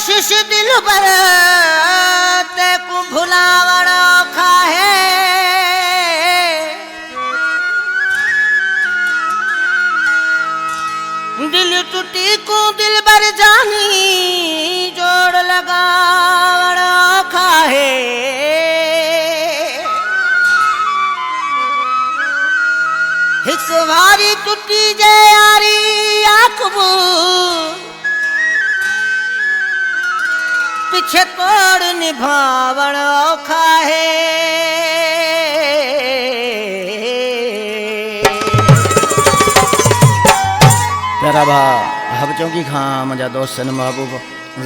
कोशिश दिल पर ते को भुलावण औखा है। दिल टूटी को दिल बर जानी जोड़ लगावण औखा है। एक बारी टूटी जे यारी आखबू पीछे तोड़ निभावण औखा है। प्यारा भा हब चौकी खां मुंहिंजा दोस्तनि महबूब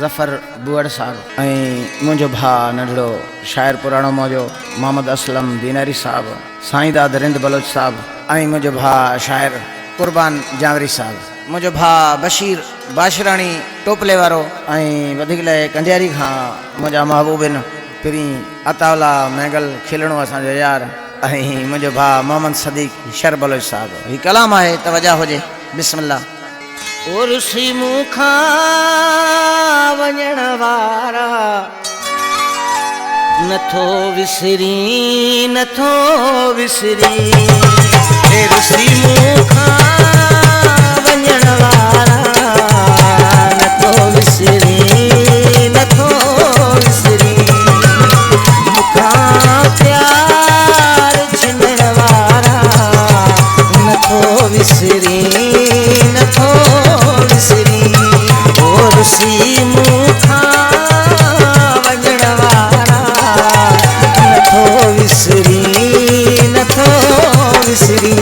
ज़फ़र बुअड़ साहब ऐं मुंहिंजो भाउ नंढड़ो शाइर पुराणो मौजो मोहम्मद असलम दीनारी साहब, साईं दाद रिंद बलोच साहब ऐं मुंहिंजो भाउ शाइर कुर्बान जावरी साहब, मुंहिंजो भाउ बशीर बाशराणी टोपले वारो ऐं वधीक लाइ कंडियारी खां मुंहिंजा महबूबिन पिरी अतावला महगल खिलणो असांजो यार ऐं मुंहिंजो भाउ मोहम्मद सदीक शर बलोच साहब। हीउ कलाम आहे तवजा हुजे बिस्मिल्लाह। उर्सी मुखा वञण वारा नथो विसरी नथो विसरी। उर्सी मुखा वञण वारा नथो विसरी नथो विसरी। मुखा प्यार छिनण वारा नथो विसरी नथो विसरी। उर्सी मुखा वञण वारा नथो विसरी नथो विसरी।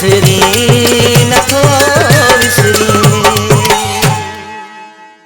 श्री